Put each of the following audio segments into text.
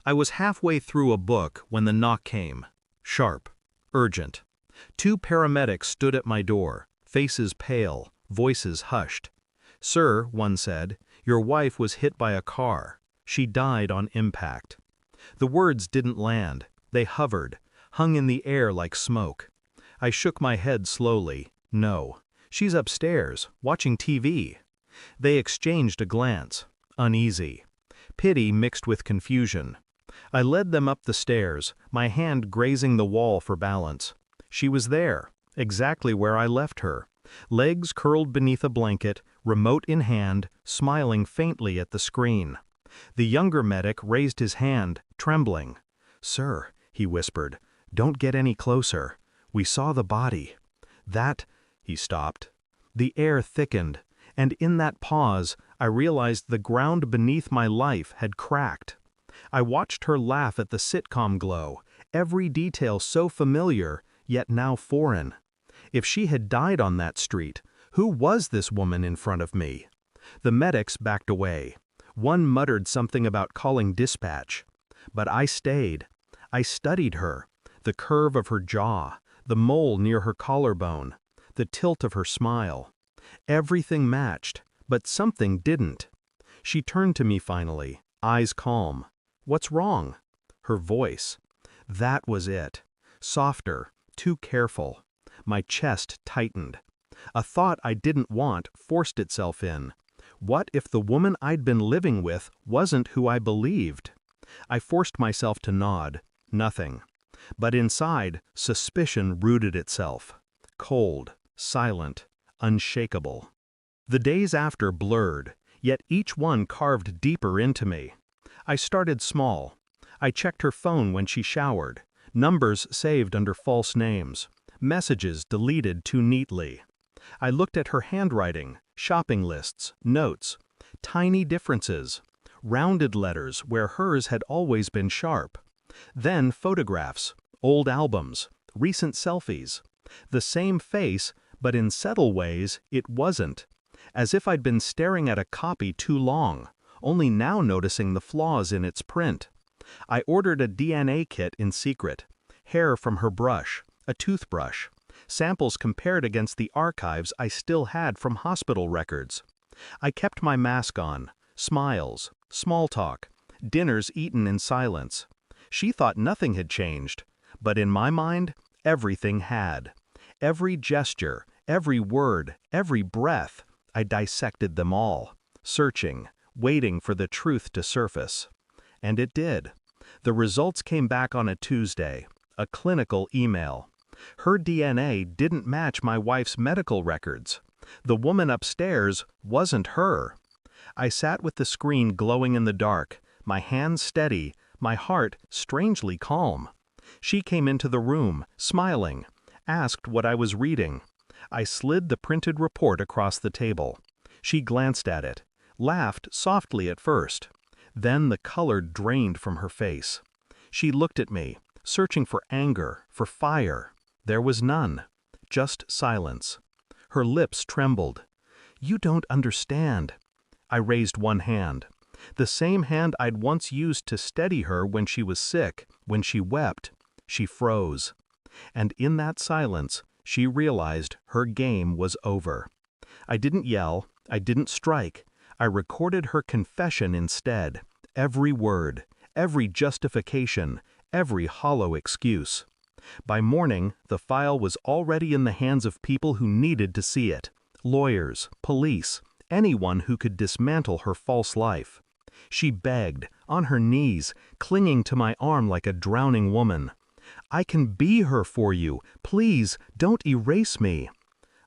I was halfway through a book when the knock came. Sharp. Urgent. 2 paramedics stood at my door, faces pale, voices hushed. "Sir," one said, "your wife was hit by a car. She died on impact." The words didn't land. They hovered, hung in the air like smoke. I shook my head slowly. No. She's upstairs, watching TV. They exchanged a glance. Uneasy. Pity mixed with confusion. I led them up the stairs, my hand grazing the wall for balance. She was there, exactly where I left her. Legs curled beneath a blanket, remote in hand, smiling faintly at the screen. The younger medic raised his hand, trembling. "Sir," he whispered, "don't get any closer. We saw the body." That... He stopped. The air thickened, and in that pause, I realized the ground beneath my life had cracked. I watched her laugh at the sitcom glow, every detail so familiar, yet now foreign. If she had died on that street, who was this woman in front of me? The medics backed away. One muttered something about calling dispatch. But I stayed. I studied her, the curve of her jaw, the mole near her collarbone, the tilt of her smile. Everything matched, but something didn't. She turned to me finally, eyes calm. "What's wrong?" Her voice. That was it. Softer, too careful. My chest tightened. A thought I didn't want forced itself in. What if the woman I'd been living with wasn't who I believed? I forced myself to nod. Nothing. But inside, suspicion rooted itself. Cold, silent, unshakable. The days after blurred, yet each one carved deeper into me. I started small. I checked her phone when she showered, numbers saved under false names, messages deleted too neatly. I looked at her handwriting, shopping lists, notes, tiny differences, rounded letters where hers had always been sharp. Then photographs, old albums, recent selfies. The same face, but in subtle ways it wasn't. As if I'd been staring at a copy too long, only now noticing the flaws in its print. I ordered a DNA kit in secret, hair from her brush, a toothbrush, samples compared against the archives I still had from hospital records. I kept my mask on, smiles, small talk, dinners eaten in silence. She thought nothing had changed, but in my mind, everything had. Every gesture, every word, every breath, I dissected them all, searching, waiting for the truth to surface. And it did. The results came back on a Tuesday, a clinical email. Her DNA didn't match my wife's medical records. The woman upstairs wasn't her. I sat with the screen glowing in the dark, my hands steady, my heart strangely calm. She came into the room, smiling, asked what I was reading. I slid the printed report across the table. She glanced at it, laughed softly at first. Then the color drained from her face. She looked at me, searching for anger, for fire. There was none, just silence. Her lips trembled. "You don't understand." I raised one hand. The same hand I'd once used to steady her when she was sick, when she wept. She froze. And in that silence, she realized her game was over. I didn't yell, I didn't strike. I recorded her confession instead. Every word, every justification, every hollow excuse. By morning, the file was already in the hands of people who needed to see it. Lawyers, police, anyone who could dismantle her false life. She begged, on her knees, clinging to my arm like a drowning woman. "I can be her for you. Please, don't erase me."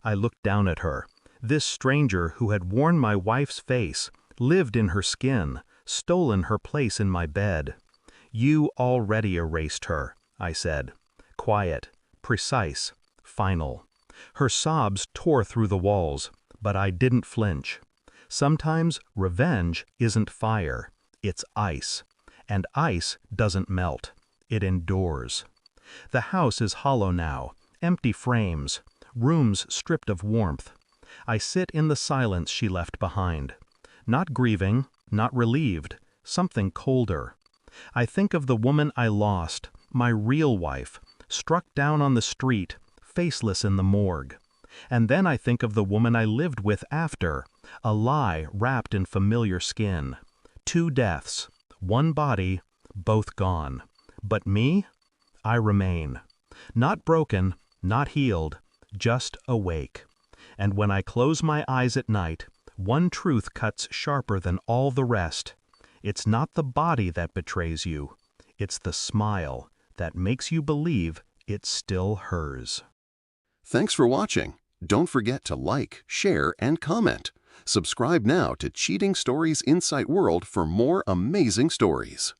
I looked down at her. This stranger who had worn my wife's face, lived in her skin, stolen her place in my bed. "You already erased her," I said. Quiet, precise, final. Her sobs tore through the walls, but I didn't flinch. Sometimes revenge isn't fire, it's ice. And ice doesn't melt, it endures. The house is hollow now, empty frames, rooms stripped of warmth. I sit in the silence she left behind. Not grieving, not relieved, something colder. I think of the woman I lost, my real wife, struck down on the street, faceless in the morgue. And then I think of the woman I lived with after, a lie wrapped in familiar skin. 2 deaths, 1 body, both gone. But me? I remain. Not broken, not healed, just awake. And when I close my eyes at night, one truth cuts sharper than all the rest. It's not the body that betrays you. It's the smile that makes you believe it's still hers. Thanks for watching. Don't forget to like, share, and comment. Subscribe now to Cheating Stories Insight World for more amazing stories.